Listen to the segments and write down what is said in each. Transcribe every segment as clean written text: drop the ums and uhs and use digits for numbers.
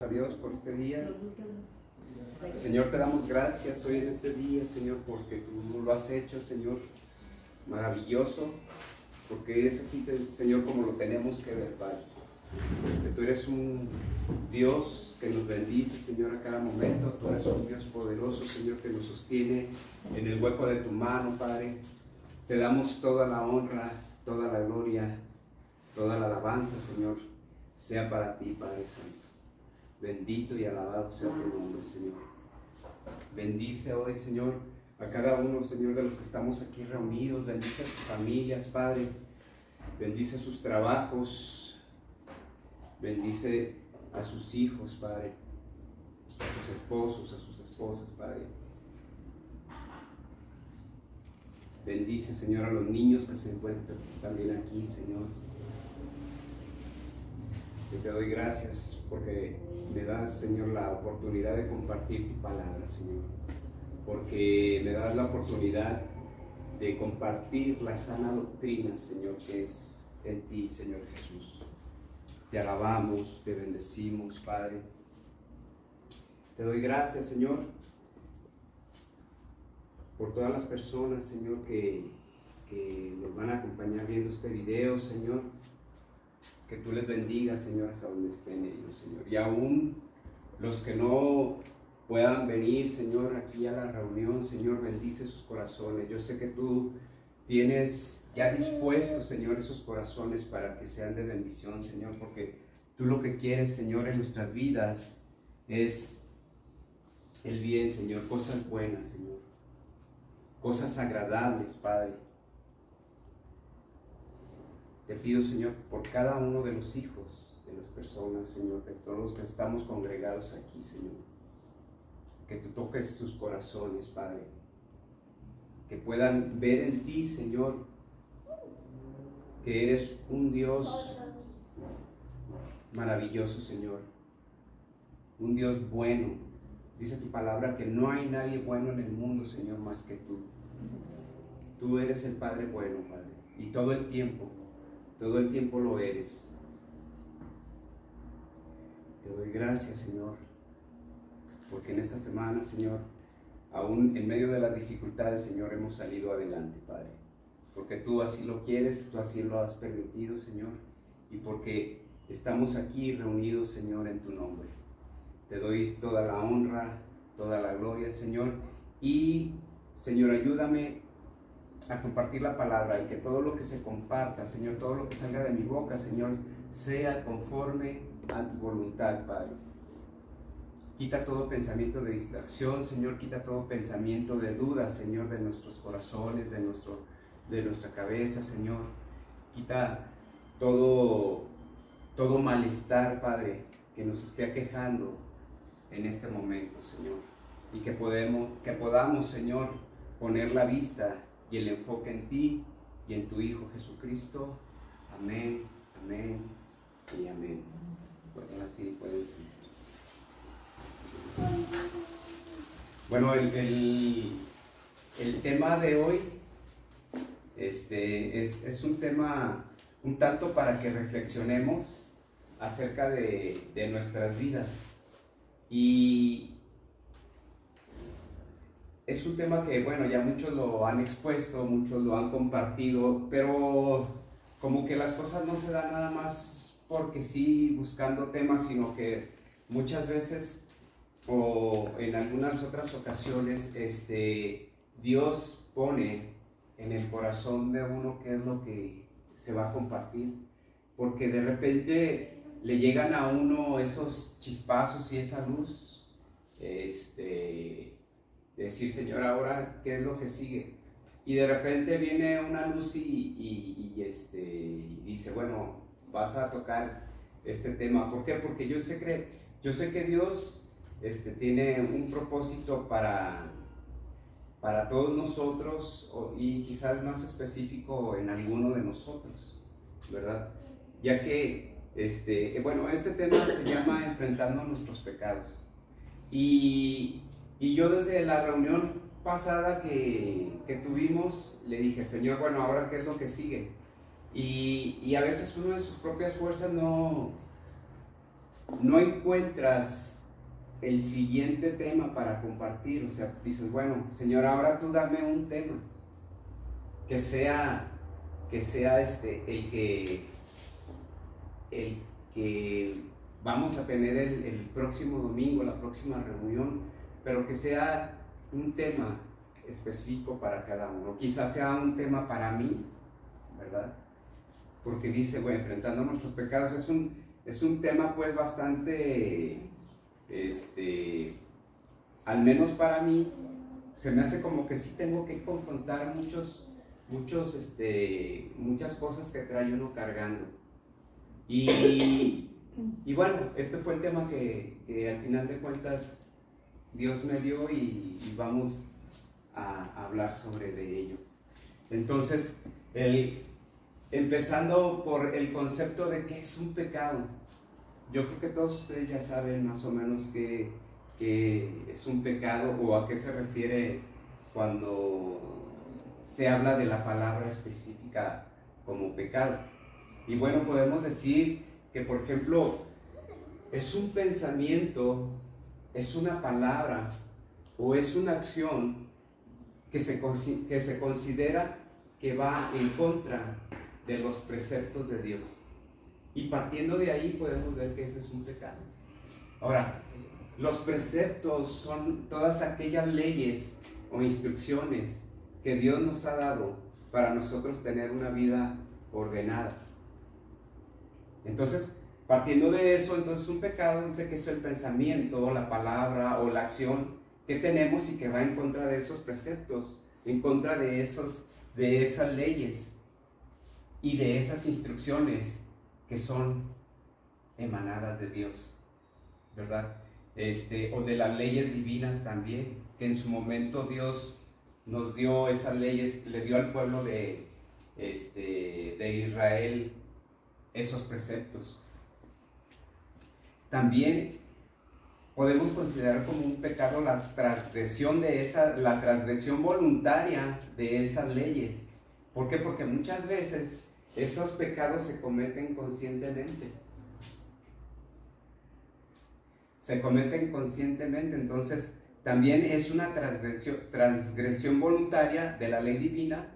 A Dios por este día. Señor, te damos gracias hoy en este día, Señor, porque tú lo has hecho, Señor, maravilloso, porque es así, Señor, como lo tenemos que ver, Padre. Que tú eres un Dios que nos bendice, Señor, a cada momento. Tú eres un Dios poderoso, Señor, que nos sostiene en el hueco de tu mano, Padre. Te damos toda la honra, toda la gloria, toda la alabanza, Señor, sea para ti, Padre Santo. Bendito y alabado sea tu nombre, Señor. Bendice hoy, Señor, a cada uno, Señor, de los que estamos aquí reunidos. Bendice a sus familias, Padre. Bendice sus trabajos. Bendice a sus hijos, Padre. A sus esposos, a sus esposas, Padre. Bendice, Señor, a los niños que se encuentran también aquí, Señor. Te doy gracias porque me das, Señor, la oportunidad de compartir tu palabra, Señor. Porque me das la oportunidad de compartir la sana doctrina, Señor, que es en ti, Señor Jesús. Te alabamos, te bendecimos, Padre. Te doy gracias, Señor, por todas las personas, Señor, que nos van a acompañar viendo este video, Señor. Que tú les bendigas, Señor, hasta donde estén ellos, Señor. Y aún los que no puedan venir, Señor, aquí a la reunión, Señor, bendice sus corazones. Yo sé que tú tienes ya dispuestos, Señor, esos corazones para que sean de bendición, Señor, porque tú lo que quieres, Señor, en nuestras vidas es el bien, Señor, cosas buenas, Señor, cosas agradables, Padre. Te pido, Señor, por cada uno de los hijos de las personas, Señor, de todos los que estamos congregados aquí, Señor, que tú toques sus corazones, Padre, que puedan ver en ti, Señor, que eres un Dios maravilloso, Señor, un Dios bueno. Dice tu palabra que no hay nadie bueno en el mundo, Señor, más que tú. Tú eres el Padre bueno, Padre, y todo el tiempo lo eres. Te doy gracias, Señor, porque en esta semana, Señor, aún en medio de las dificultades, Señor, hemos salido adelante, Padre, porque tú así lo quieres, tú así lo has permitido, Señor, y porque estamos aquí reunidos, Señor, en tu nombre. Te doy toda la honra, toda la gloria, Señor, y, Señor, ayúdame a compartir la palabra y que todo lo que se comparta, Señor, todo lo que salga de mi boca, Señor, sea conforme a tu voluntad, Padre. Quita todo pensamiento de distracción, Señor, quita todo pensamiento de duda, Señor, de nuestros corazones, de nuestra cabeza, Señor. Quita todo malestar, Padre, que nos esté aquejando en este momento, Señor. Y que podamos, Señor, poner la vista y el enfoque en ti y en tu Hijo Jesucristo. Amén, amén y amén. Bueno, así pueden ser. Bueno, el tema de hoy es un tema un tanto para que reflexionemos acerca de nuestras vidas. Y es un tema que, bueno, ya muchos lo han expuesto, muchos lo han compartido, pero como que las cosas no se dan nada más porque sí, buscando temas, sino que muchas veces o en algunas otras ocasiones Dios pone en el corazón de uno qué es lo que se va a compartir, porque de repente le llegan a uno esos chispazos y esa luz, decir, Señor, ahora qué es lo que sigue, y de repente viene una luz y dice, bueno, vas a tocar este tema. ¿Por qué? Porque yo sé que Dios tiene un propósito para todos nosotros, y quizás más específico en alguno de nosotros, ¿verdad? Ya que este tema se llama Enfrentando nuestros pecados. Y yo desde la reunión pasada que tuvimos, le dije, Señor, bueno, ahora qué es lo que sigue. Y a veces uno de sus propias fuerzas no no encuentras el siguiente tema para compartir. O sea, dices, bueno, Señor, ahora tú dame un tema que sea el que vamos a tener el próximo domingo, la próxima reunión, pero que sea un tema específico para cada uno. Quizás sea un tema para mí, ¿verdad? Porque dice, bueno, enfrentando nuestros pecados, es un tema pues bastante, al menos para mí, se me hace como que sí tengo que confrontar muchas cosas que trae uno cargando. Y bueno, este fue el tema que al final de cuentas Dios me dio y vamos a hablar sobre de ello. Entonces, empezando por el concepto de qué es un pecado. Yo creo que todos ustedes ya saben más o menos qué es un pecado o a qué se refiere cuando se habla de la palabra específica como pecado. Y bueno, podemos decir que, por ejemplo, es un pensamiento, es una palabra o es una acción que se considera que va en contra de los preceptos de Dios. Y partiendo de ahí podemos ver que ese es un pecado. Ahora, los preceptos son todas aquellas leyes o instrucciones que Dios nos ha dado para nosotros tener una vida ordenada. Entonces, partiendo de eso, entonces un pecado dice que es el pensamiento, la palabra o la acción que tenemos y que va en contra de esos preceptos, en contra de esas leyes y de esas instrucciones que son emanadas de Dios, ¿verdad? O de las leyes divinas también, que en su momento Dios nos dio esas leyes, le dio al pueblo de Israel esos preceptos. También podemos considerar como un pecado la transgresión voluntaria de esas leyes. ¿Por qué? Porque muchas veces esos pecados se cometen conscientemente. Entonces también es una transgresión voluntaria de la ley divina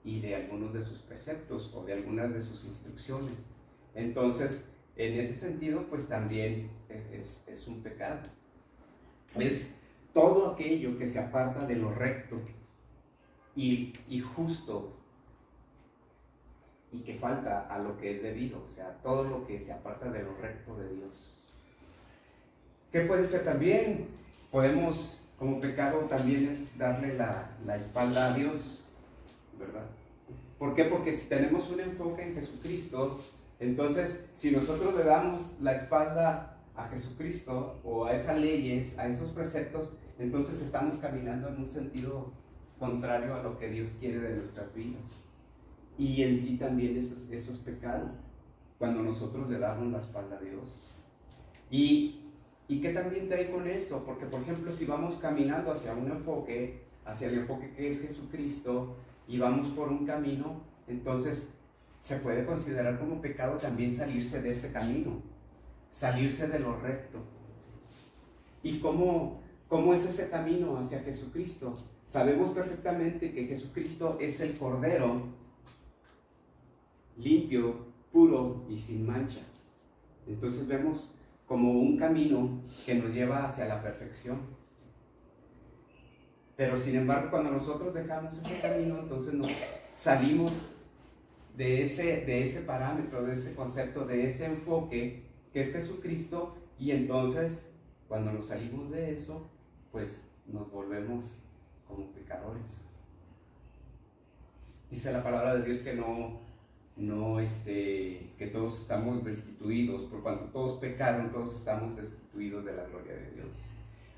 y de algunos de sus preceptos o de algunas de sus instrucciones. Entonces, en ese sentido, pues también es un pecado. Es todo aquello que se aparta de lo recto y justo y que falta a lo que es debido, o sea, todo lo que se aparta de lo recto de Dios. ¿Qué puede ser también? Podemos, como pecado, también es darle la espalda a Dios, ¿verdad? ¿Por qué? Porque si tenemos un enfoque en Jesucristo, entonces si nosotros le damos la espalda a Jesucristo o a esas leyes, a esos preceptos, entonces estamos caminando en un sentido contrario a lo que Dios quiere de nuestras vidas. Y en sí también eso es pecado, cuando nosotros le damos la espalda a Dios. ¿Y qué también trae con esto? Porque, por ejemplo, si vamos caminando hacia el enfoque que es Jesucristo, y vamos por un camino, entonces se puede considerar como pecado también salirse de ese camino, salirse de lo recto. ¿Y cómo es ese camino hacia Jesucristo? Sabemos perfectamente que Jesucristo es el Cordero, limpio, puro y sin mancha. Entonces vemos como un camino que nos lleva hacia la perfección. Pero sin embargo, cuando nosotros dejamos ese camino, entonces nos salimos de ese parámetro, de ese concepto, de ese enfoque que es Jesucristo, y entonces cuando nos salimos de eso, pues nos volvemos como pecadores. Dice la palabra de Dios que que todos estamos destituidos, por cuanto todos pecaron, todos estamos destituidos de la gloria de Dios.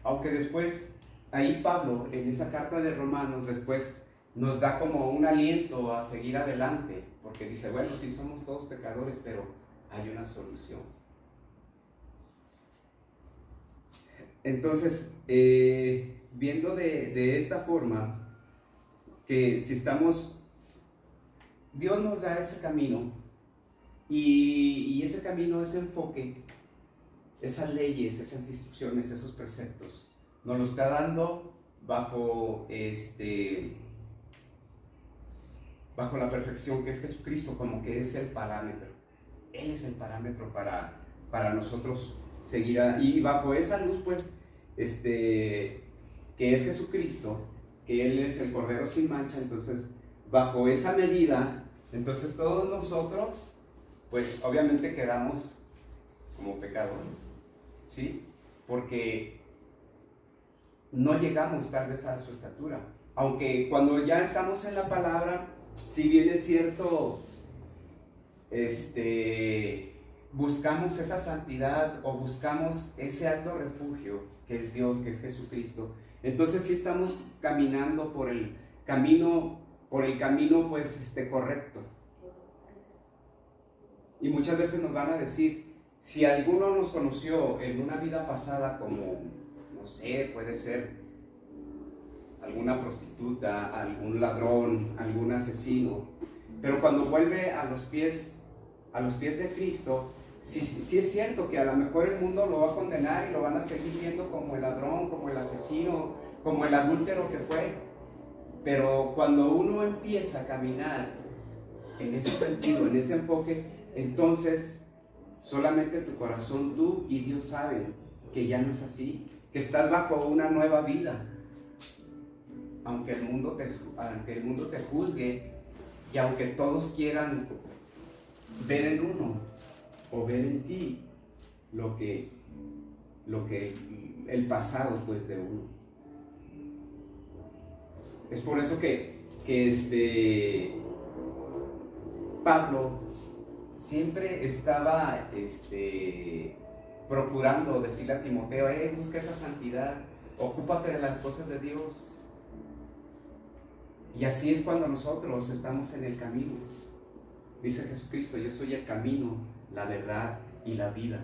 Aunque después, ahí Pablo, en esa carta de Romanos, después nos da como un aliento a seguir adelante, porque dice, bueno, sí somos todos pecadores, pero hay una solución. Entonces, viendo de esta forma, que si estamos, Dios nos da ese camino, y ese camino, ese enfoque, esas leyes, esas instrucciones, esos preceptos, nos lo está dando bajo bajo la perfección que es Jesucristo, como que es el parámetro. Él es el parámetro para nosotros seguir, y bajo esa luz, pues, que es Jesucristo, que Él es el Cordero sin mancha. Entonces, bajo esa medida, entonces todos nosotros, pues, obviamente quedamos como pecadores, ¿sí? Porque no llegamos tal vez a su estatura. Aunque cuando ya estamos en la palabra, si bien es cierto, buscamos esa santidad o buscamos ese alto refugio que es Dios, que es Jesucristo, entonces sí estamos caminando por el camino pues correcto. Y muchas veces nos van a decir, si alguno nos conoció en una vida pasada como, no sé, puede ser alguna prostituta, algún ladrón, algún asesino, pero cuando vuelve a los pies de Cristo, sí es cierto que a lo mejor el mundo lo va a condenar y lo van a seguir viendo como el ladrón, como el asesino, como el adúltero que fue, pero cuando uno empieza a caminar en ese sentido, en ese enfoque, entonces solamente tu corazón, tú y Dios saben que ya no es así, que estás bajo una nueva vida. Aunque el mundo te juzgue y aunque todos quieran ver en uno o ver en ti lo que el pasado pues de uno. Es por eso que Pablo siempre estaba procurando decirle a Timoteo, busca esa santidad, ocúpate de las cosas de Dios. Y así es cuando nosotros estamos en el camino. Dice Jesucristo, yo soy el camino, la verdad y la vida.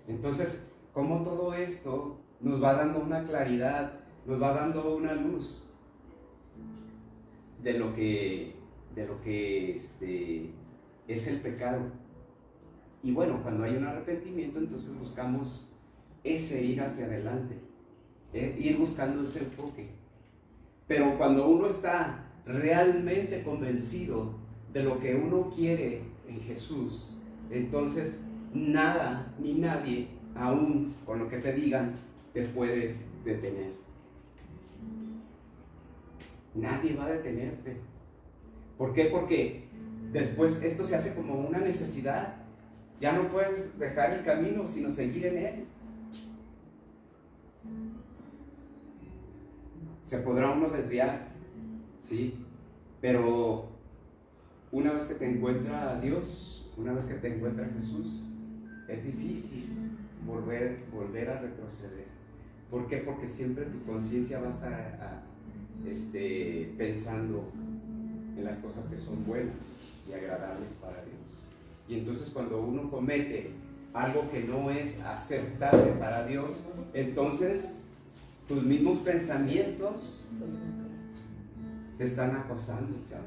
Entonces, como todo esto nos va dando una claridad, nos va dando una luz de lo que es el pecado. Y bueno, cuando hay un arrepentimiento, entonces buscamos ese ir hacia adelante, ir buscando ese enfoque. Pero cuando uno está realmente convencido de lo que uno quiere en Jesús, entonces nada ni nadie, aún con lo que te digan, te puede detener. Nadie va a detenerte. ¿Por qué? Porque después esto se hace como una necesidad. Ya no puedes dejar el camino, sino seguir en él. Se podrá uno desviar, ¿sí? Pero una vez que te encuentra Dios, una vez que te encuentra Jesús, es difícil volver a retroceder. ¿Por qué? Porque siempre tu conciencia va a estar pensando en las cosas que son buenas y agradables para Dios. Y entonces cuando uno comete algo que no es aceptable para Dios, entonces tus mismos pensamientos te están acosando. O sea,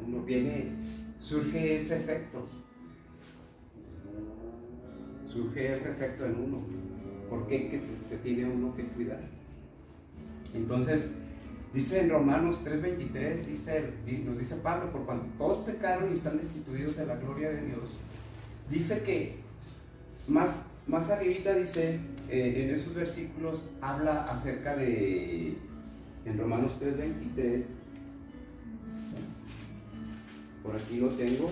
surge ese efecto en uno. ¿Por qué? Se tiene uno que cuidar. Entonces, dice en Romanos 3:23, nos dice Pablo, por cuanto todos pecaron y están destituidos de la gloria de Dios, dice que más arribita dice, en esos versículos habla acerca de, en Romanos 3:23, por aquí lo tengo.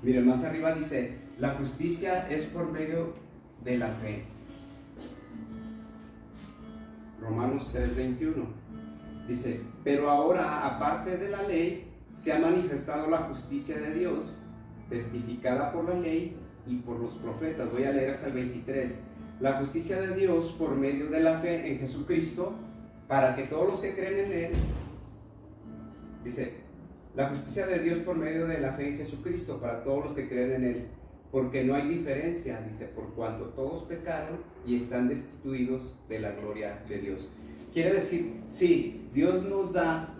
Miren, más arriba dice, la justicia es por medio de la fe. Romanos 3:21 dice, pero ahora, aparte de la ley, se ha manifestado la justicia de Dios, testificada por la ley y por los profetas. Voy a leer hasta el 23. La justicia de Dios por medio de la fe en Jesucristo, para que todos los que creen en Él, dice, la justicia de Dios por medio de la fe en Jesucristo, para todos los que creen en Él, porque no hay diferencia, dice, por cuanto todos pecaron y están destituidos de la gloria de Dios. Quiere decir, sí, Dios nos da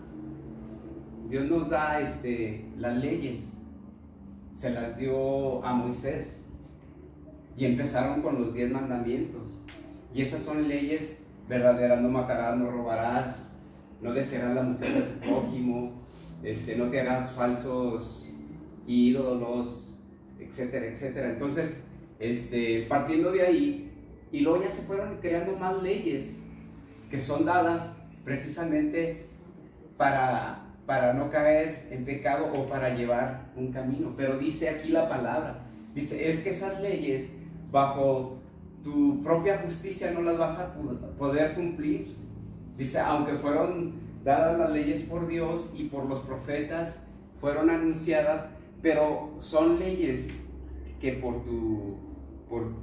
las leyes, se las dio a Moisés y empezaron con los 10 mandamientos. Y esas son leyes verdaderas: no matarás, no robarás, no desearás la mujer de tu prójimo, no te harás falsos ídolos, etcétera, etcétera. Entonces, partiendo de ahí, y luego ya se fueron creando más leyes que son dadas precisamente para no caer en pecado o para llevar un camino. Pero dice aquí la palabra, dice, es que esas leyes bajo tu propia justicia no las vas a poder cumplir. Dice, aunque fueron dadas las leyes por Dios y por los profetas, fueron anunciadas, pero son leyes que por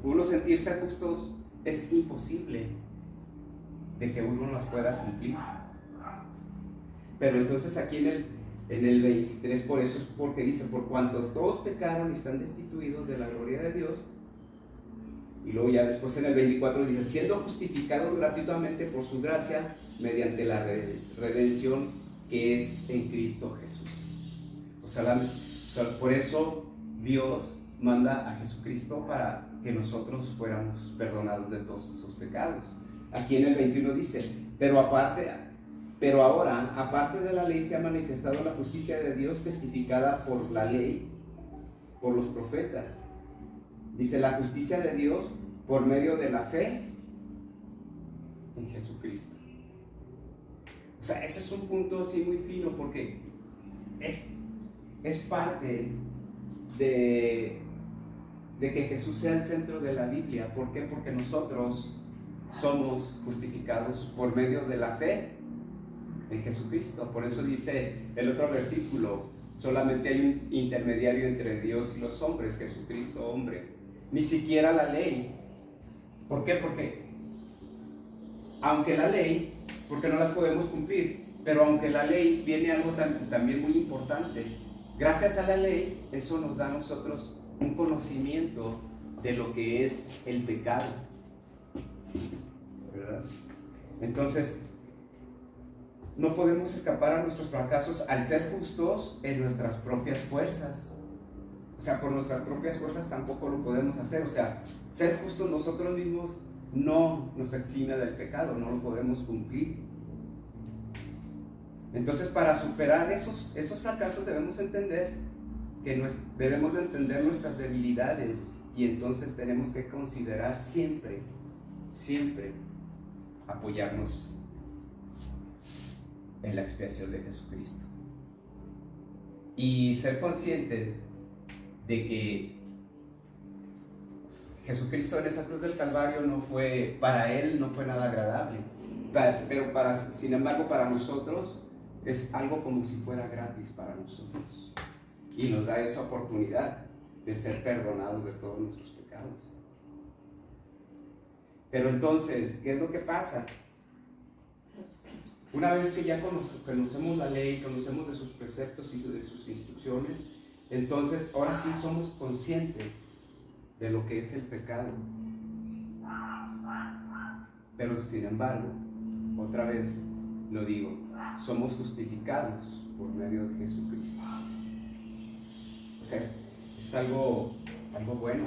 uno sentirse justos es imposible de que uno las pueda cumplir. Pero entonces aquí en el 23, por eso es porque dice, por cuanto todos pecaron y están destituidos de la gloria de Dios. Y luego ya después en el 24 dice, siendo justificados gratuitamente por su gracia mediante la redención que es en Cristo Jesús. O sea, por eso Dios manda a Jesucristo para que nosotros fuéramos perdonados de todos esos pecados. Aquí en el 21 dice, pero ahora, aparte de la ley, se ha manifestado la justicia de Dios testificada por la ley, por los profetas. Dice, la justicia de Dios por medio de la fe en Jesucristo. O sea, ese es un punto así muy fino, porque es parte de que Jesús sea el centro de la Biblia. ¿Por qué? Porque nosotros somos justificados por medio de la fe en Jesucristo. Por eso dice el otro versículo, solamente hay un intermediario entre Dios y los hombres, Jesucristo hombre. Ni siquiera la ley. ¿Por qué? Porque aunque la ley, porque no las podemos cumplir, pero aunque la ley, viene algo también muy importante. Gracias a la ley, eso nos da a nosotros un conocimiento de lo que es el pecado, ¿verdad? Entonces, no podemos escapar a nuestros fracasos al ser justos en nuestras propias fuerzas. O sea, por nuestras propias fuerzas tampoco lo podemos hacer. O sea, ser justos nosotros mismos no nos exime del pecado, no lo podemos cumplir. Entonces, para superar esos fracasos debemos entender que debemos de entender nuestras debilidades, y entonces tenemos que considerar siempre apoyarnos en la expiación de Jesucristo y ser conscientes de que Jesucristo en esa cruz del Calvario para Él no fue nada agradable, pero sin embargo para nosotros es algo como si fuera gratis para nosotros, y nos da esa oportunidad de ser perdonados de todos nuestros pecados. Pero entonces, ¿qué es lo que pasa? Una vez que ya conocemos la ley, conocemos de sus preceptos y de sus instrucciones, entonces ahora sí somos conscientes de lo que es el pecado. Pero sin embargo, otra vez lo digo, somos justificados por medio de Jesucristo. O sea, es algo bueno,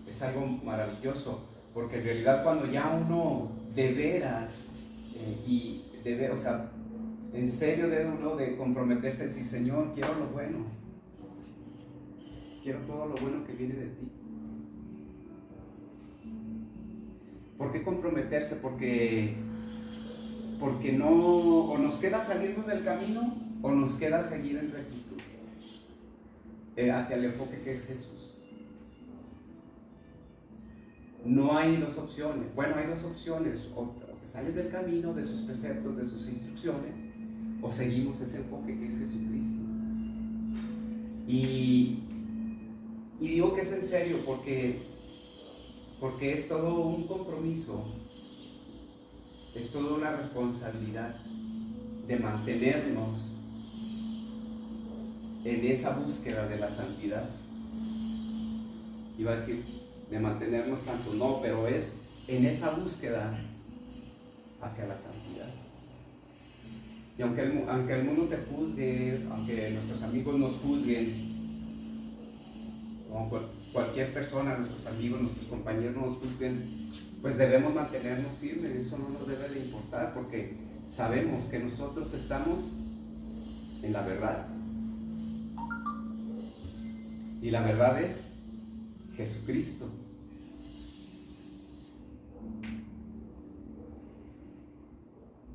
es algo maravilloso, porque en realidad cuando ya uno de veras o sea, en serio debe uno de comprometerse a decir, Señor, quiero lo bueno, quiero todo lo bueno que viene de ti. ¿Por qué comprometerse? Porque no, o nos queda salirnos del camino, o nos queda seguir en rectitud hacia el enfoque que es Jesús. No hay dos opciones. Bueno, hay dos opciones: o te sales del camino, de sus preceptos, de sus instrucciones, o seguimos ese enfoque que es Jesucristo. Y digo que es en serio porque es todo un compromiso, es toda una responsabilidad de mantenernos en esa búsqueda de la santidad. Iba a decir de mantenernos santos, no, pero es en esa búsqueda hacia la santidad. Y aunque el mundo te juzgue, aunque nuestros amigos nos juzguen, o cualquier persona, nuestros amigos, nuestros compañeros nos juzguen, pues debemos mantenernos firmes. Eso no nos debe de importar, porque sabemos que nosotros estamos en la verdad. Y la verdad es Jesucristo.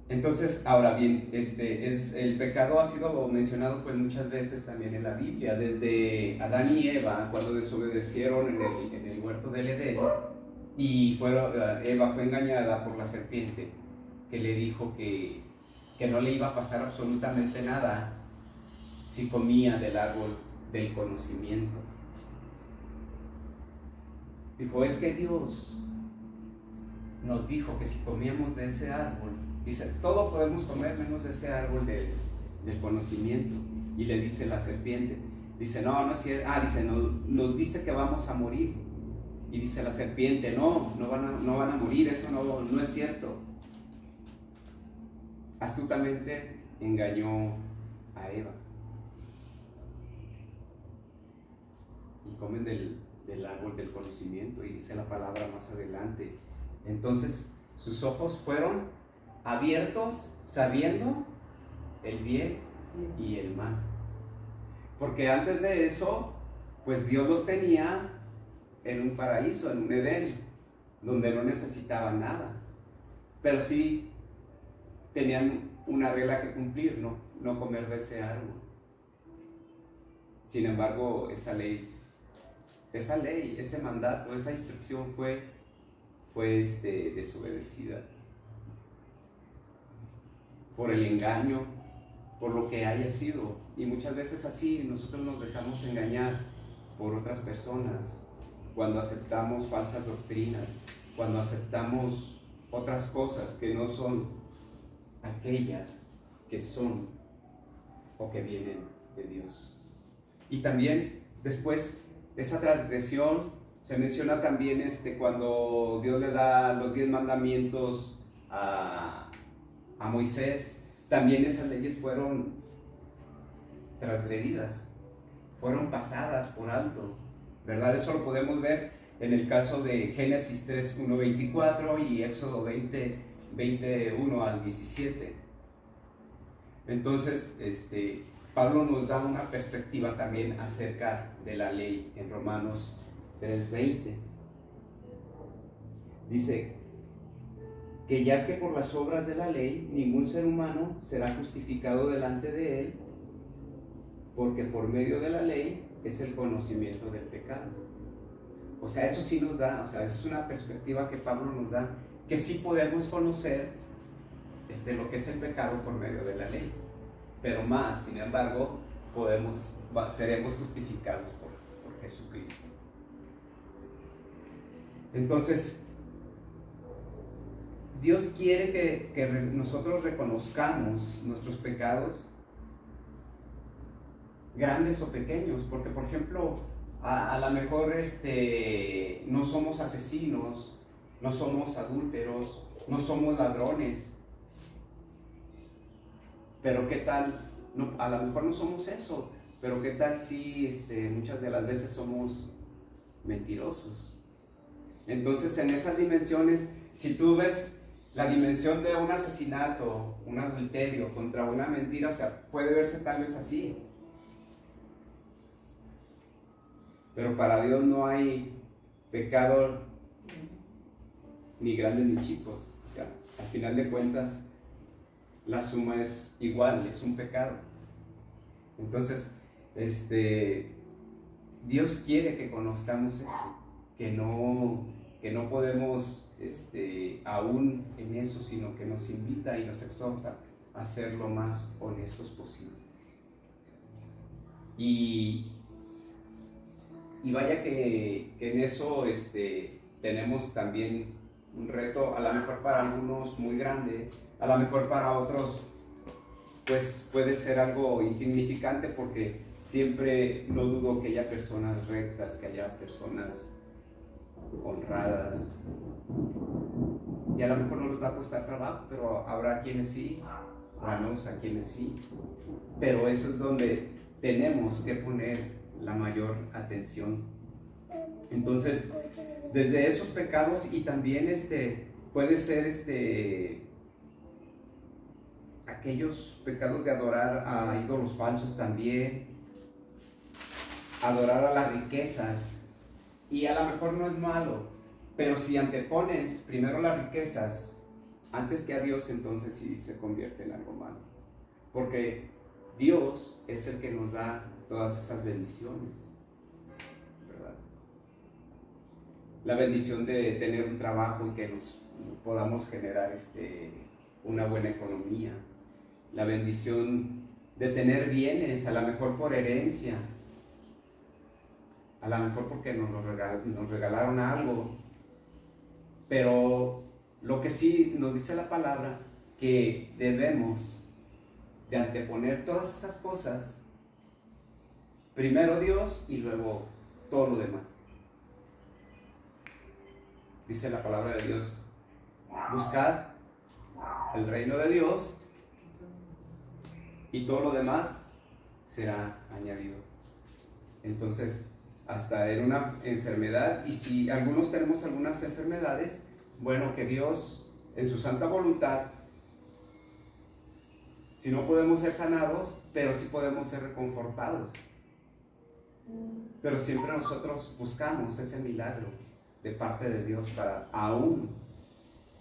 Entonces, ahora bien, el pecado ha sido mencionado pues muchas veces también en la Biblia, desde Adán y Eva, cuando desobedecieron en el huerto del Edén, y Eva fue engañada por la serpiente, que le dijo que no le iba a pasar absolutamente nada si comía del árbol del conocimiento. Dijo, es que Dios nos dijo que si comíamos de ese árbol, dice, todo podemos comer menos de ese árbol del conocimiento. Y le dice la serpiente, dice, no es cierto. Dice, nos dice que vamos a morir. Y dice la serpiente, no van a morir, eso no es cierto. Astutamente engañó a Eva. Y comen del árbol del conocimiento, y dice la palabra más adelante. Entonces sus ojos fueron abiertos sabiendo el bien y el mal. Porque antes de eso, pues Dios los tenía en un paraíso, en un Edén, donde no necesitaban nada. Pero sí tenían una regla que cumplir, no comer de ese árbol. Sin embargo, esa ley, ese mandato, esa instrucción fue desobedecida por el engaño, por lo que haya sido. Y muchas veces así nosotros nos dejamos engañar por otras personas, cuando aceptamos falsas doctrinas, cuando aceptamos otras cosas que no son aquellas que son o que vienen de Dios. Y también después esa transgresión se menciona también cuando Dios le da los 10 mandamientos a Moisés. También esas leyes fueron transgredidas, fueron pasadas por alto, ¿verdad? Eso lo podemos ver en el caso de Génesis 3, 1, 24 y Éxodo 20, 21 al 17. Entonces, Pablo nos da una perspectiva también acerca de la ley en Romanos 3:20. Dice que ya que por las obras de la ley ningún ser humano será justificado delante de él, porque por medio de la ley es el conocimiento del pecado. O sea, eso sí nos da, eso es una perspectiva que Pablo nos da, que sí podemos conocer lo que es el pecado por medio de la ley, pero más, sin embargo, seremos justificados por Jesucristo. Entonces, Dios quiere que nosotros reconozcamos nuestros pecados, grandes o pequeños, porque por ejemplo, a lo mejor no somos asesinos, no somos adúlteros, no somos ladrones, pero qué tal, a lo mejor no somos eso, pero qué tal si muchas de las veces somos mentirosos. Entonces, en esas dimensiones, si tú ves la dimensión de un asesinato, un adulterio contra una mentira, puede verse tal vez así. Pero para Dios no hay pecado ni grandes ni chicos. Al final de cuentas, la suma es igual, es un pecado. Entonces, Dios quiere que conozcamos eso, que no podemos aún en eso, sino que nos invita y nos exhorta a ser lo más honestos posible. Y vaya que en eso tenemos también un reto, a lo mejor para algunos muy grande, a lo mejor para otros pues puede ser algo insignificante, porque siempre no dudo que haya personas rectas, que haya personas honradas, y a lo mejor no les va a costar trabajo, pero habrá quienes sí, hermanos, a quienes sí. Pero eso es donde tenemos que poner la mayor atención Entonces, desde esos pecados, y también puede ser aquellos pecados de adorar a ídolos falsos también, adorar a las riquezas, y a lo mejor no es malo, pero si antepones primero las riquezas antes que a Dios, entonces sí se convierte en algo malo, porque Dios es el que nos da todas esas bendiciones, ¿verdad? La bendición de tener un trabajo y que nos podamos generar una buena economía, la bendición de tener bienes, a lo mejor por herencia, a lo mejor porque nos regalaron algo, pero lo que sí nos dice la palabra, que debemos de anteponer todas esas cosas, primero Dios y luego todo lo demás. Dice la palabra de Dios, buscad el reino de Dios y todo lo demás será añadido. Entonces, hasta en una enfermedad, y si algunos tenemos algunas enfermedades, bueno, que Dios en su santa voluntad, si no podemos ser sanados, pero sí podemos ser reconfortados. Pero siempre nosotros buscamos ese milagro de parte de Dios para aún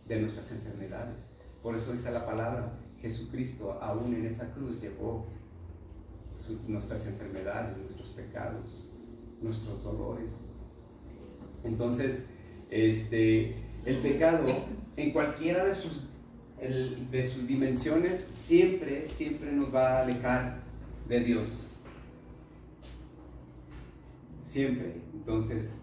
de nuestras enfermedades. Por eso dice la palabra, Jesucristo aún en esa cruz llevó nuestras enfermedades, nuestros pecados, nuestros dolores. Entonces, el pecado en cualquiera de sus dimensiones siempre nos va a alejar de Dios. Siempre. Entonces,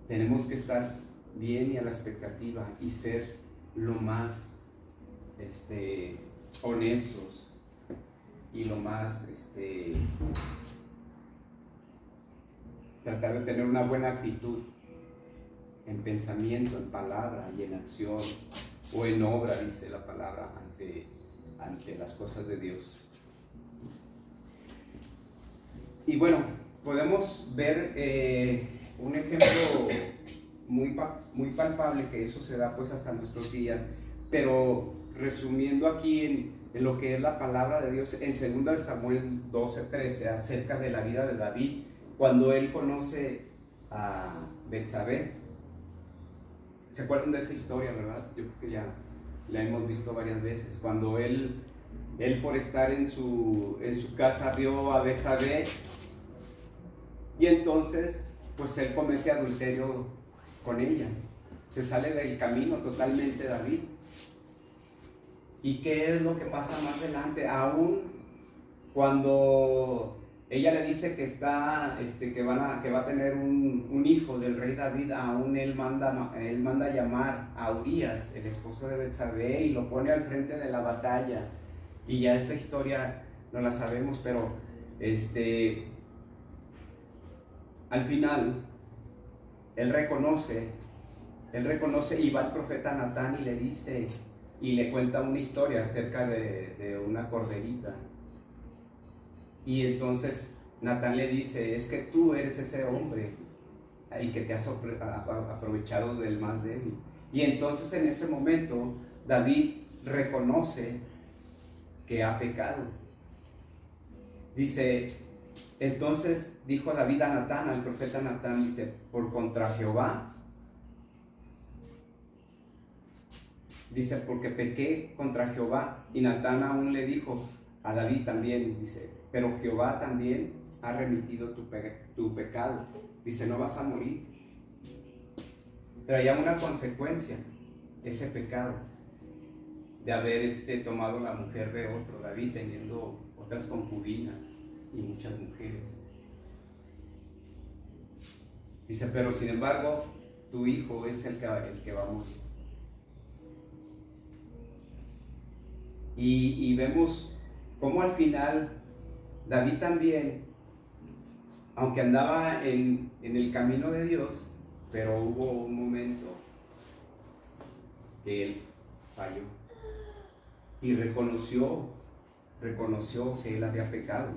tenemos que estar bien y a la expectativa y ser lo más honestos y lo más tratar de tener una buena actitud en pensamiento, en palabra y en acción o en obra, dice la palabra, ante las cosas de Dios. Y bueno, podemos ver un ejemplo muy palpable, que eso se da pues hasta nuestros días, pero resumiendo aquí en lo que es la palabra de Dios, en 2 Samuel 12:13, acerca de la vida de David, cuando él conoce a Betsabé. ¿Se acuerdan de esa historia, verdad? Yo creo que ya la hemos visto varias veces. Cuando él por estar en su casa vio a Betsabé, y entonces pues él comete adulterio con ella. Se sale del camino totalmente David. ¿Y qué es lo que pasa más adelante? Aún cuando ella le dice que va a tener un hijo del rey David, aún él manda llamar a Urías, el esposo de Betsabé, y lo pone al frente de la batalla. Y ya esa historia no la sabemos, pero al final él reconoce y va al profeta Natán y le dice, y le cuenta una historia acerca de una corderita. Y entonces Natán le dice, es que tú eres ese hombre, el que te has aprovechado del más débil. Y entonces en ese momento David reconoce que ha pecado. Dice, entonces dijo David a Natán, al profeta Natán, dice, por contra Jehová, dice, porque pequé contra Jehová. Y Natán aún le dijo a David también, dice, pero Jehová también ha remitido tu pecado. Dice, no vas a morir. Traía una consecuencia ese pecado de haber tomado la mujer de otro, David teniendo otras concubinas y muchas mujeres. Dice, pero sin embargo, tu hijo es el que va a morir. Y vemos cómo al final David también, aunque andaba en el camino de Dios, pero hubo un momento que él falló y reconoció que él había pecado.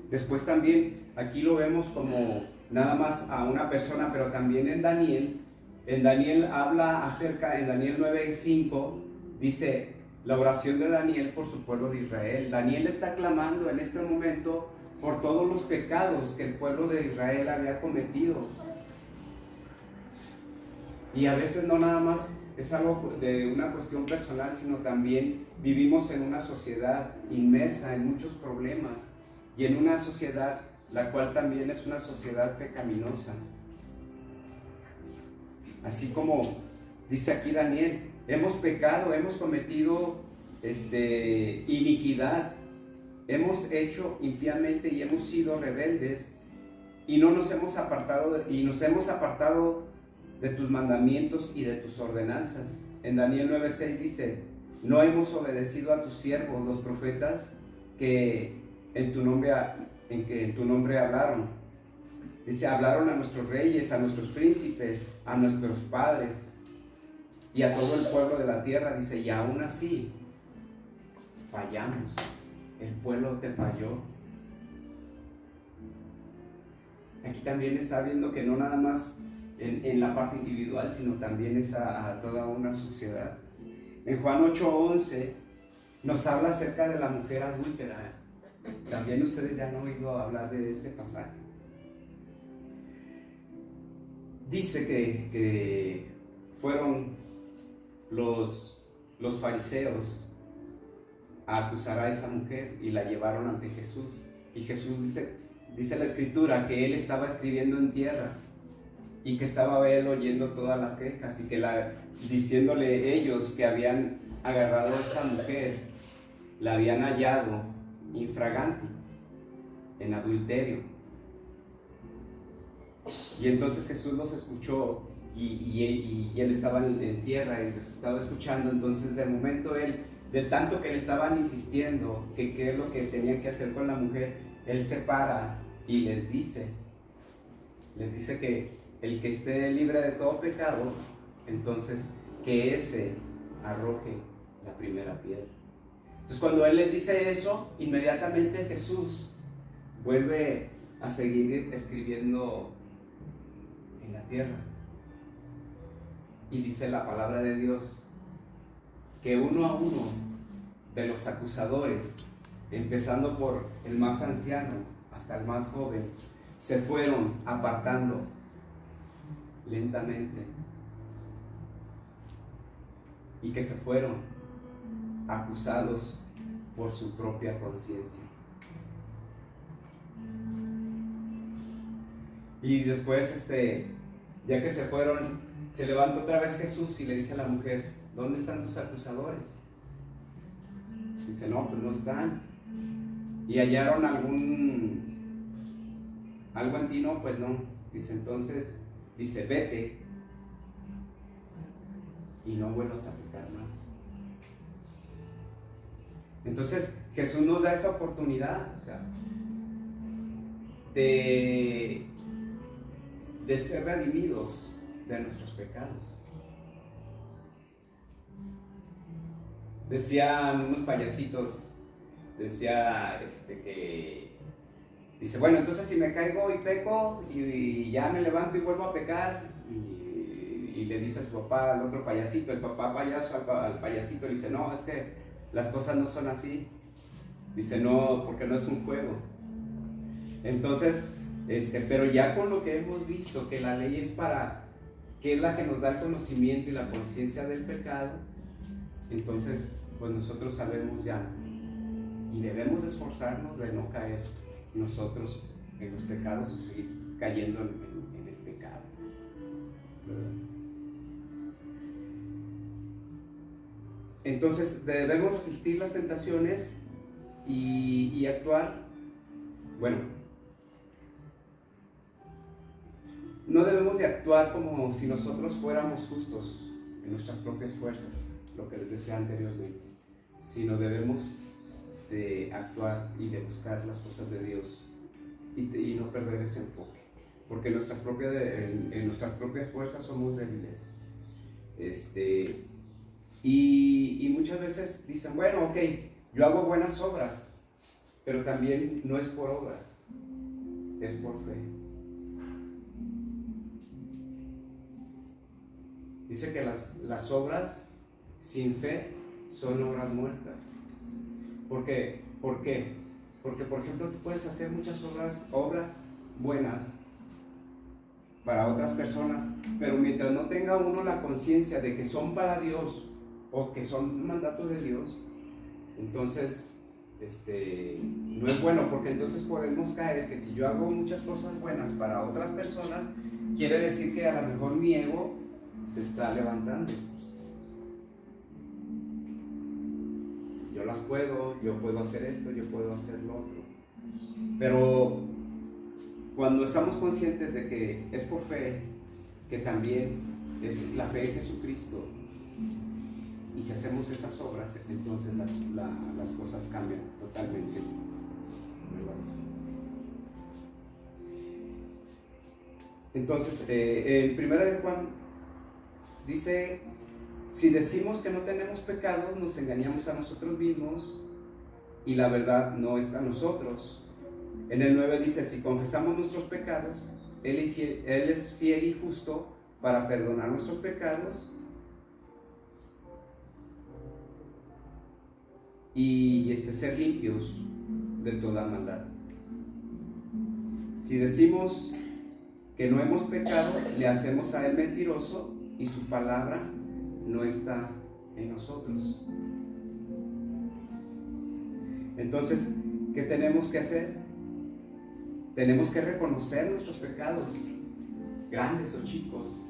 Después también aquí lo vemos como nada más a una persona, pero también en Daniel habla acerca, en Daniel 9:5, dice la oración de Daniel por su pueblo de Israel. Daniel está clamando en este momento por todos los pecados que el pueblo de Israel había cometido. Y a veces no nada más es algo de una cuestión personal, sino también vivimos en una sociedad inmersa en muchos problemas y en una sociedad la cual también es una sociedad pecaminosa. Así como dice aquí Daniel, hemos pecado, hemos cometido iniquidad, hemos hecho impíamente y hemos sido rebeldes y nos hemos apartado de tus mandamientos y de tus ordenanzas. En Daniel 9:6 dice, no hemos obedecido a tus siervos, los profetas, que en tu nombre hablaron. Dice, hablaron a nuestros reyes, a nuestros príncipes, a nuestros padres y a todo el pueblo de la tierra. Dice, y aún así fallamos. El pueblo te falló. Aquí también está viendo que no nada más en la parte individual, sino también es a toda una sociedad. En Juan 8:11 nos habla acerca de la mujer adúltera. También ustedes ya han oído hablar de ese pasaje. Dice que fueron los fariseos a acusar a esa mujer y la llevaron ante Jesús. Y Jesús dice la escritura que él estaba escribiendo en tierra y que estaba él oyendo todas las quejas y que diciéndole ellos que habían agarrado a esa mujer, la habían hallado infragante, en adulterio. Y entonces Jesús los escuchó y él estaba en tierra y los estaba escuchando. Entonces de momento él, de tanto que le estaban insistiendo que qué es lo que tenían que hacer con la mujer, él se para y les dice que el que esté libre de todo pecado, entonces que ese arroje la primera piedra. Entonces cuando él les dice eso, inmediatamente Jesús vuelve a seguir escribiendo en la tierra. Y dice la palabra de Dios que uno a uno de los acusadores, empezando por el más anciano hasta el más joven, se fueron apartando lentamente y que se fueron acusados por su propia conciencia. Y después, ya que se fueron, se levanta otra vez Jesús y le dice a la mujer, ¿dónde están tus acusadores? Dice, no, pues no están. ¿Y hallaron algo en ti? No, pues no. Dice, entonces, vete y no vuelvas a pecar más. Entonces Jesús nos da esa oportunidad, o sea, de ser redimidos de nuestros pecados. Decían unos payasitos, que dice, bueno, entonces si me caigo y peco y ya me levanto y vuelvo a pecar, y le dice a su papá, al otro payasito, el papá payaso al payasito, le dice, no, es que las cosas no son así. Dice, no, porque no es un juego. Entonces, pero ya con lo que hemos visto, que la ley es que es la que nos da el conocimiento y la conciencia del pecado, entonces, pues nosotros sabemos ya y debemos esforzarnos de no caer nosotros en los pecados o seguir cayendo en el pecado. Entonces debemos resistir las tentaciones y actuar. Bueno, no debemos de actuar como si nosotros fuéramos justos en nuestras propias fuerzas, lo que les decía anteriormente, sino debemos de actuar y de buscar las cosas de Dios y no perder ese enfoque, porque en nuestras propias fuerzas somos débiles. Y muchas veces dicen, bueno, ok, yo hago buenas obras, pero también no es por obras, es por fe. Dice que las obras sin fe son obras muertas. ¿Por qué? Porque, por ejemplo, tú puedes hacer muchas obras buenas para otras personas, pero mientras no tenga uno la conciencia de que son para Dios o que son un mandato de Dios, entonces no es bueno, porque entonces podemos caer que si yo hago muchas cosas buenas para otras personas, quiere decir que a lo mejor mi ego se está levantando. Yo puedo hacer esto, yo puedo hacer lo otro. Pero cuando estamos conscientes de que es por fe, que también es la fe en Jesucristo, y si hacemos esas obras, entonces las cosas cambian totalmente. Entonces, en 1 de Juan dice: si decimos que no tenemos pecados, nos engañamos a nosotros mismos y la verdad no está en nosotros. En el 9 dice: si confesamos nuestros pecados, Él es fiel y justo para perdonar nuestros pecados y ser limpios de toda maldad. Si decimos que no hemos pecado, le hacemos a Él mentiroso y su palabra no está en nosotros. Entonces, ¿qué tenemos que hacer? Tenemos que reconocer nuestros pecados, grandes o chicos.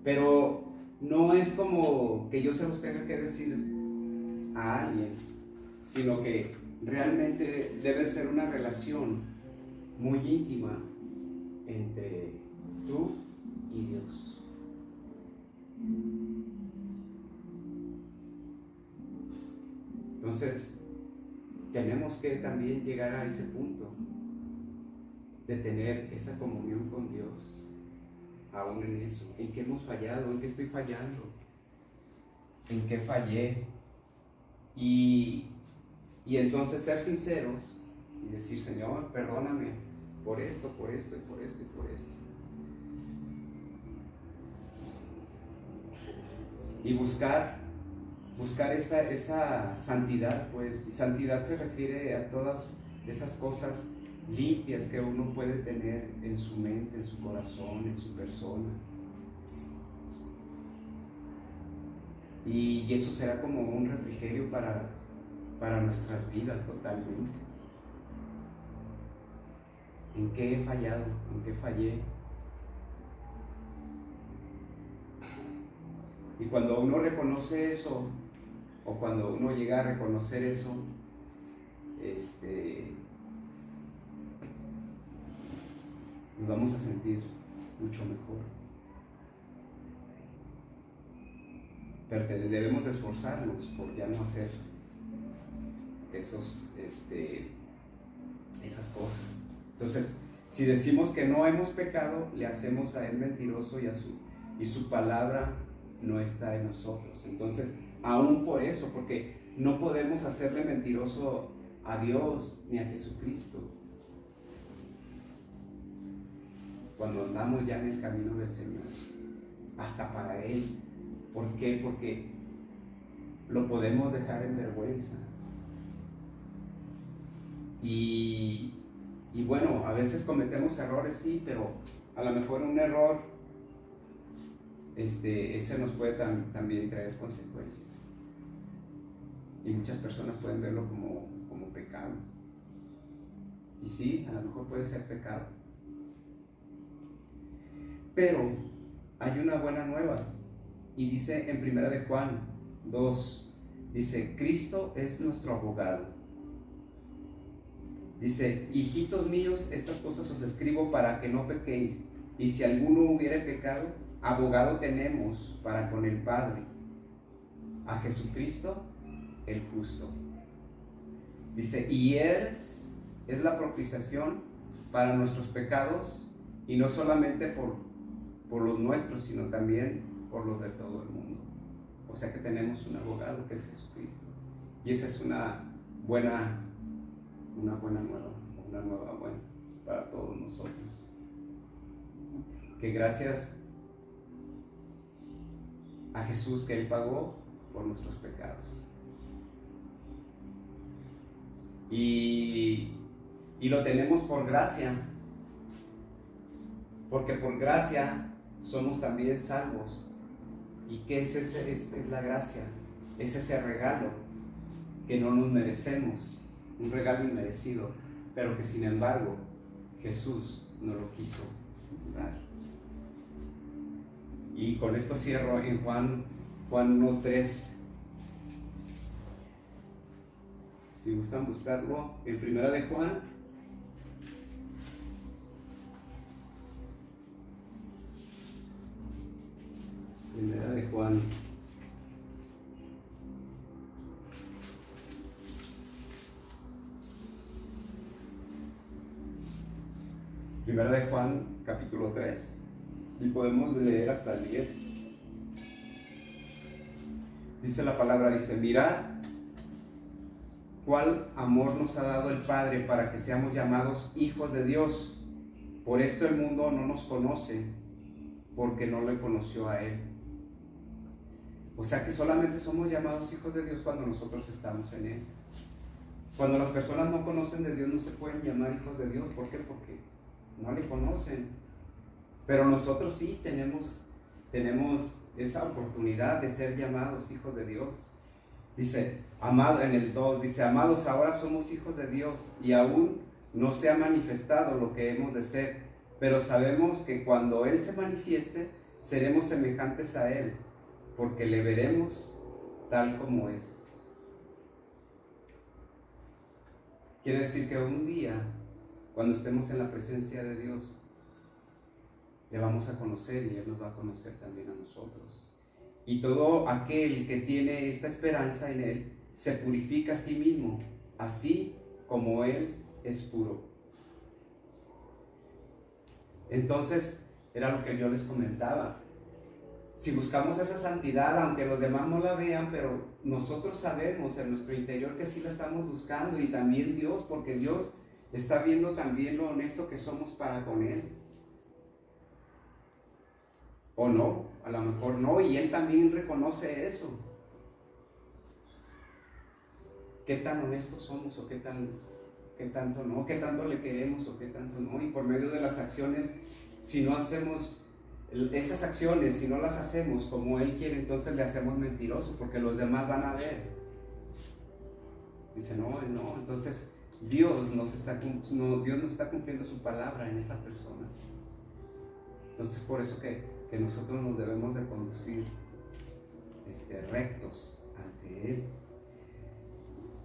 Pero no es como que yo se los tenga que decir a alguien, sino que realmente debe ser una relación muy íntima entre tú y Dios. Entonces, tenemos que también llegar a ese punto de tener esa comunión con Dios, aún en eso. ¿En qué hemos fallado? ¿En qué estoy fallando? ¿En qué fallé? Y entonces ser sinceros y decir: Señor, perdóname por esto, por esto, y por esto, y por esto. Y buscar esa santidad, pues. Y santidad se refiere a todas esas cosas limpias que uno puede tener en su mente, en su corazón, en su persona. Y eso será como un refrigerio para nuestras vidas totalmente. ¿En qué he fallado? ¿En qué fallé? Y cuando uno reconoce eso, o cuando uno llega a reconocer eso, nos vamos a sentir mucho mejor. Pero debemos de esforzarnos por ya no hacer esas cosas. Entonces, si decimos que no hemos pecado, le hacemos a Él mentiroso y su palabra no está en nosotros. Entonces, aún por eso, porque no podemos hacerle mentiroso a Dios ni a Jesucristo cuando andamos ya en el camino del Señor, hasta para Él. ¿Por qué? Porque lo podemos dejar en vergüenza. Y bueno, a veces cometemos errores, sí, pero a lo mejor un error ese nos puede también traer consecuencias. Y muchas personas pueden verlo como pecado. Y sí, a lo mejor puede ser pecado. Pero hay una buena nueva. Y dice en 1 de Juan 2, dice: Cristo es nuestro abogado. Dice: hijitos míos, estas cosas os escribo para que no pequéis. Y si alguno hubiere pecado, abogado tenemos para con el Padre, a Jesucristo el justo. Dice: y Él es la propiciación para nuestros pecados, y no solamente por los nuestros, sino también por los de todo el mundo. O sea que tenemos un abogado que es Jesucristo. Y esa es una buena nueva para todos nosotros. Que gracias a Jesús, que Él pagó por nuestros pecados. Y lo tenemos por gracia, porque por gracia somos también salvos. ¿Y qué es la gracia? Es ese regalo que no nos merecemos, un regalo inmerecido, pero que sin embargo Jesús nos lo quiso dar. Y con esto cierro en Juan 1:3. Si gustan buscarlo, en Primera de Juan. Primera de Juan. Primera de Juan, capítulo 3. Y podemos leer hasta el 10. Dice la palabra, dice: mirad cuál amor nos ha dado el Padre para que seamos llamados hijos de Dios. Por esto el mundo no nos conoce, porque no le conoció a Él. O sea que solamente somos llamados hijos de Dios cuando nosotros estamos en Él. Cuando las personas no conocen de Dios, no se pueden llamar hijos de Dios. ¿Por qué? Porque no le conocen. Pero nosotros sí tenemos esa oportunidad de ser llamados hijos de Dios. Dice, amado, en el 2, dice: amados, ahora somos hijos de Dios, y aún no se ha manifestado lo que hemos de ser, pero sabemos que cuando Él se manifieste, seremos semejantes a Él, porque le veremos tal como es. Quiere decir que un día, cuando estemos en la presencia de Dios, le vamos a conocer y Él nos va a conocer también a nosotros. Y todo aquel que tiene esta esperanza en Él se purifica a sí mismo, así como Él es puro. Entonces, era lo que yo les comentaba. Si buscamos esa santidad, aunque los demás no la vean, pero nosotros sabemos en nuestro interior que sí la estamos buscando, y también Dios, porque Dios está viendo también lo honesto que somos para con Él. O no, a lo mejor no, y Él también reconoce eso. ¿Qué tan honestos somos o qué tanto no? ¿Qué tanto le queremos o qué tanto no? Y por medio de las acciones, si no hacemos esas acciones, si no las hacemos como Él quiere, entonces le hacemos mentiroso, porque los demás van a ver. Dice, no, entonces Dios no está cumpliendo su palabra en esta persona. Entonces por eso que nosotros nos debemos de conducir rectos ante Él.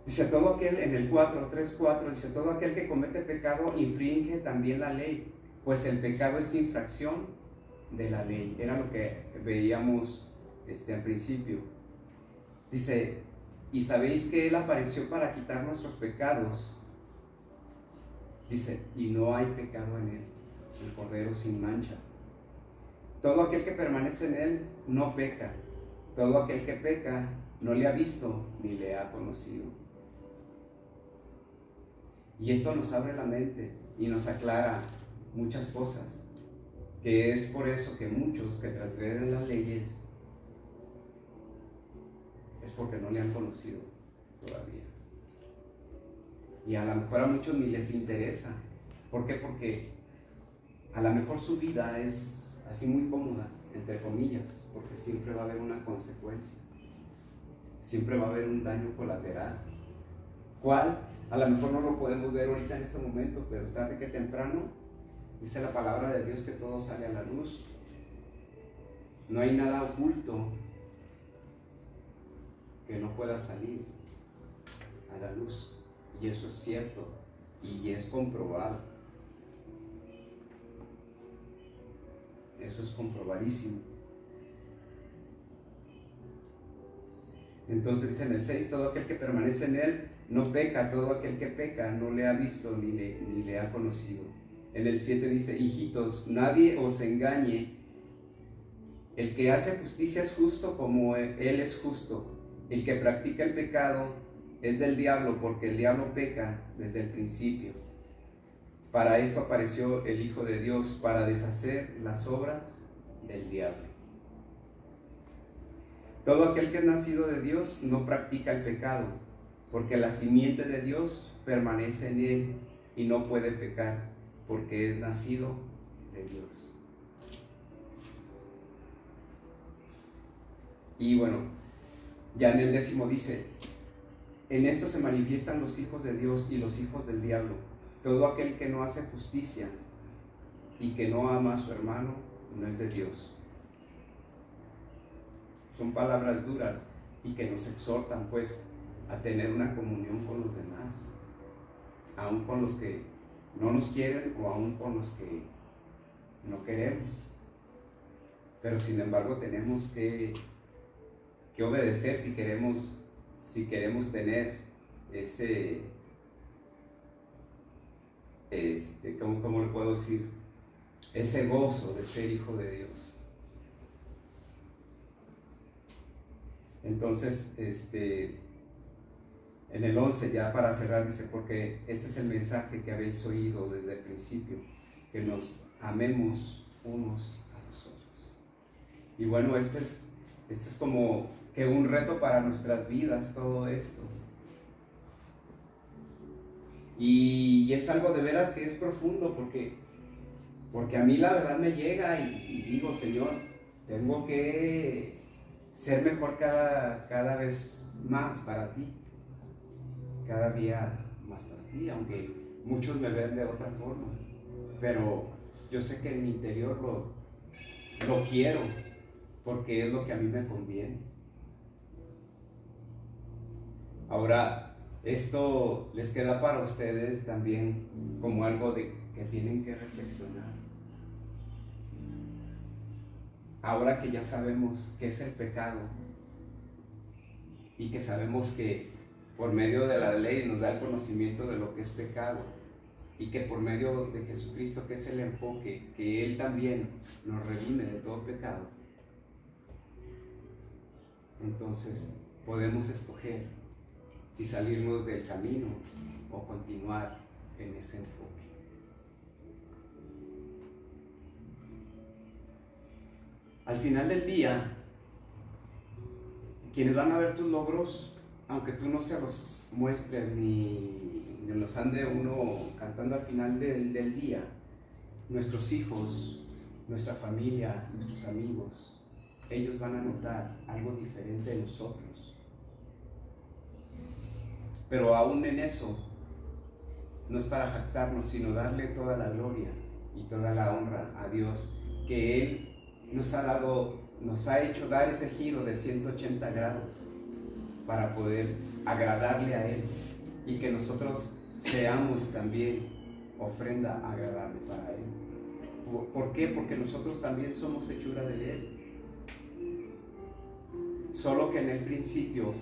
Dice, todo aquel, en el 3:4, dice: todo aquel que comete pecado infringe también la ley, pues el pecado es infracción de la ley. Era lo que veíamos al principio. Dice, y sabéis que Él apareció para quitar nuestros pecados. Dice, y no hay pecado en Él, el Cordero sin mancha. Todo aquel que permanece en Él no peca. Todo aquel que peca no le ha visto ni le ha conocido. Y esto nos abre la mente y nos aclara muchas cosas, que es por eso que muchos que transgreden las leyes es porque no le han conocido todavía. Y a lo mejor a muchos ni les interesa. ¿Por qué? Porque a lo mejor su vida es así muy cómoda, entre comillas, porque siempre va a haber una consecuencia, siempre va a haber un daño colateral. ¿Cuál? A lo mejor no lo podemos ver ahorita en este momento, pero tarde que temprano, dice la palabra de Dios que todo sale a la luz. No hay nada oculto que no pueda salir a la luz, y eso es cierto y es comprobado. Eso es comprobadísimo. Entonces dice en el 6: todo aquel que permanece en Él no peca. Todo aquel que peca no le ha visto ni le ha conocido. En el 7 dice: hijitos, nadie os engañe. El que hace justicia es justo como Él es justo. El que practica el pecado es del diablo, porque el diablo peca desde el principio. Para esto apareció el Hijo de Dios, para deshacer las obras del diablo. Todo aquel que es nacido de Dios no practica el pecado, porque la simiente de Dios permanece en él y no puede pecar, porque es nacido de Dios. Y bueno, ya en el 10º dice: en esto se manifiestan los hijos de Dios y los hijos del diablo. Todo aquel que no hace justicia y que no ama a su hermano no es de Dios. Son palabras duras y que nos exhortan pues a tener una comunión con los demás, aun con los que no nos quieren o aun con los que no queremos. Pero sin embargo tenemos que obedecer si queremos tener ese, ¿cómo le puedo decir? Ese gozo de ser hijo de Dios. Entonces, en el 11, ya para cerrar, dice: porque este es el mensaje que habéis oído desde el principio, que nos amemos unos a los otros. Y bueno, este es como que un reto para nuestras vidas, todo esto. Y es algo de veras que es profundo, porque a mí la verdad me llega y digo: Señor, tengo que ser mejor cada vez más para ti, cada día más para ti, aunque muchos me ven de otra forma, pero yo sé que en mi interior lo quiero, porque es lo que a mí me conviene. Ahora, esto les queda para ustedes también como algo que tienen que reflexionar. Ahora que ya sabemos qué es el pecado y que sabemos que por medio de la ley nos da el conocimiento de lo que es pecado, y que por medio de Jesucristo, que es el enfoque, que Él también nos redime de todo pecado, entonces podemos escoger si salirnos del camino o continuar en ese enfoque. Al final del día, quienes van a ver tus logros, aunque tú no se los muestres ni los ande uno cantando al final del día, nuestros hijos, nuestra familia, nuestros amigos, ellos van a notar algo diferente de nosotros. Pero aún en eso, no es para jactarnos, sino darle toda la gloria y toda la honra a Dios, que Él nos ha hecho dar ese giro de 180 grados para poder agradarle a Él, y que nosotros seamos también ofrenda agradable para Él. ¿Por qué? Porque nosotros también somos hechura de Él. Solo que en el principio,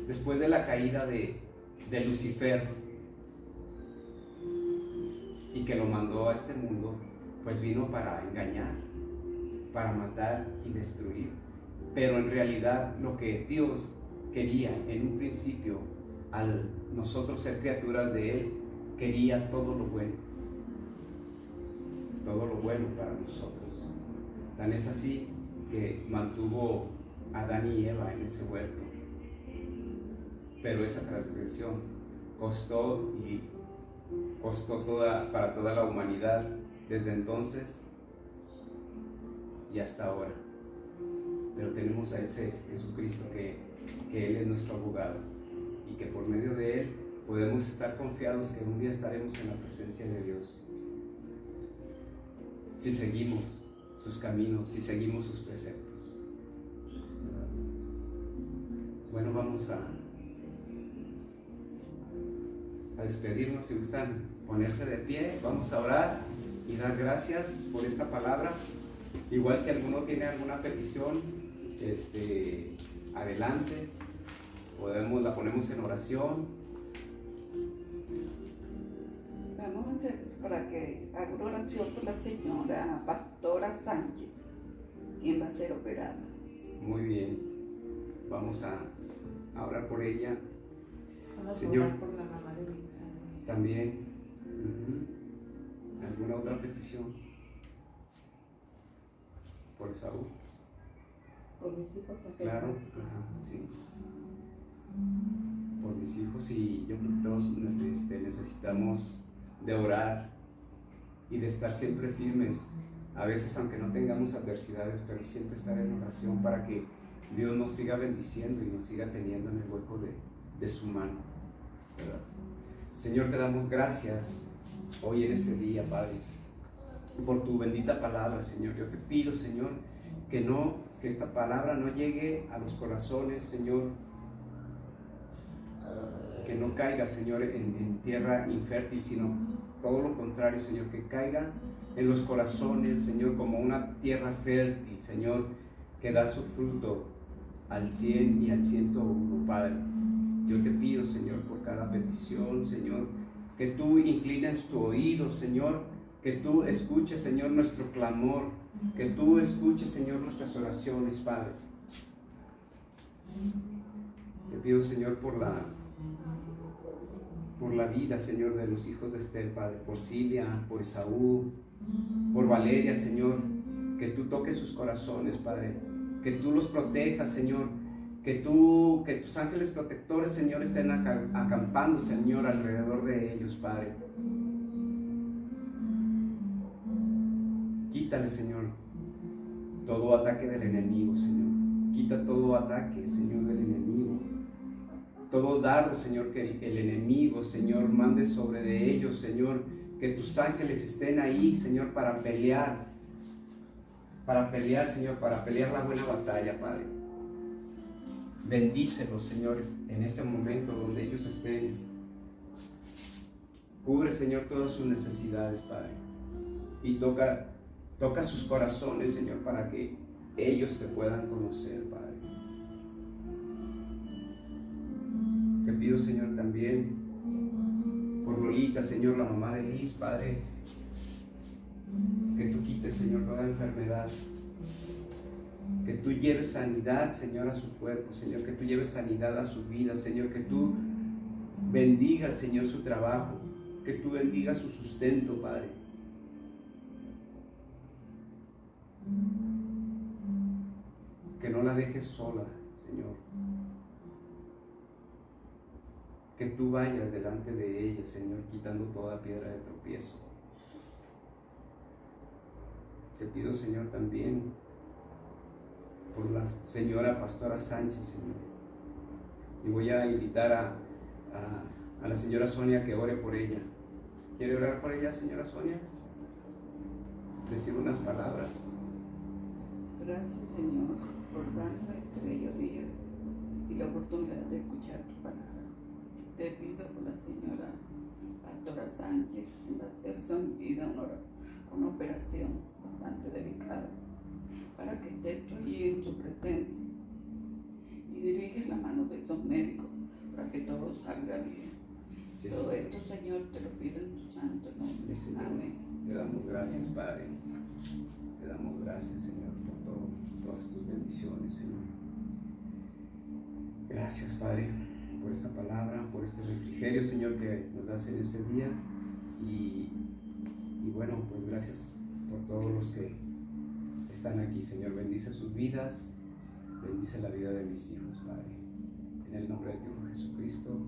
después de la caída de Lucifer, y que lo mandó a este mundo, pues vino para engañar, para matar y destruir. Pero en realidad lo que Dios quería en un principio, al nosotros ser criaturas de Él, quería todo lo bueno para nosotros. Tan es así que mantuvo a Adán y Eva en ese huerto. Pero esa transgresión costó para toda la humanidad, desde entonces y hasta ahora. Pero tenemos a ese Jesucristo que Él es nuestro abogado, y que por medio de Él podemos estar confiados que un día estaremos en la presencia de Dios, si seguimos sus caminos, si seguimos sus preceptos. Bueno, vamos a despedirnos. Si gustan ponerse de pie, vamos a orar y dar gracias por esta palabra. Igual si alguno tiene alguna petición, adelante, la ponemos en oración. Vamos a hacer para que haga una oración por la señora Pastora Sánchez, quien va a ser operada. Muy bien, vamos a orar por ella. Vamos Señor, a orar por la mamá de Lisa. También, ¿alguna otra petición? Por Saúl. por mis hijos. Claro, ajá, sí. Por mis hijos, y yo creo que todos necesitamos de orar y de estar siempre firmes, a veces aunque no tengamos adversidades, pero siempre estar en oración para que Dios nos siga bendiciendo y nos siga teniendo en el hueco de su mano, ¿verdad? Señor, te damos gracias hoy en este día, Padre, por tu bendita palabra, Señor. Yo te pido, Señor, que esta palabra no llegue a los corazones, Señor, que no caiga, Señor, en tierra infértil, sino todo lo contrario, Señor, que caiga en los corazones, Señor, como una tierra fértil, Señor, que da su fruto al 100 y al 101, Padre. Yo te pido, Señor, por cada petición, Señor, que tú inclines tu oído, Señor, que tú escuches, Señor, nuestro clamor, que tú escuches, Señor, nuestras oraciones, Padre. Te pido, Señor, por la vida, Señor, de los hijos de Esther, Padre, por Cilia, por Esaú, por Valeria, Señor, que tú toques sus corazones, Padre, que tú los protejas, Señor, que tus ángeles protectores, Señor, estén acampando, Señor, alrededor de ellos, Padre. Quítale, Señor, todo ataque del enemigo, Señor. Quita todo ataque, Señor, del enemigo. Todo dardo, Señor, que el enemigo, Señor, mande sobre de ellos, Señor, que tus ángeles estén ahí, Señor, para pelear, Señor, para pelear la buena batalla, Padre. Bendícelos, Señor, en este momento donde ellos estén. Cubre, Señor, todas sus necesidades, Padre. Y toca sus corazones, Señor, para que ellos te puedan conocer, Padre. Te pido, Señor, también por Lolita, Señor, la mamá de Liz, Padre, que tú quites, Señor, toda enfermedad, que tú lleves sanidad, Señor, a su cuerpo, Señor, que tú lleves sanidad a su vida, Señor, que tú bendigas, Señor, su trabajo, que tú bendigas su sustento, Padre. Que no la dejes sola, Señor. Que tú vayas delante de ella, Señor, quitando toda piedra de tropiezo. Te pido, Señor, también por la señora Pastora Sánchez, Señor. Y voy a invitar a la señora Sonia que ore por ella. ¿Quiere orar por ella, señora Sonia? Decir unas palabras. Gracias, Señor, por darme este bello día y la oportunidad de escuchar tu palabra. Te pido por la señora Pastora Sánchez, que va a ser sometida a una operación bastante delicada, para que esté tú allí en su presencia y dirige la mano de esos médicos para que todo salga bien. Sí, Todo Señor. esto, Señor, te lo pido en tu santo nombre. Sí, Señor. Amén. Te damos gracias, Padre. Te damos gracias, Señor, por todas tus bendiciones, Señor. Gracias, Padre, por esta palabra, por este refrigerio, Señor, que nos das en este día. Y bueno, pues gracias por todos los que están aquí, Señor. Bendice sus vidas, bendice la vida de mis hijos, Padre. En el nombre de tu Hijo Jesucristo.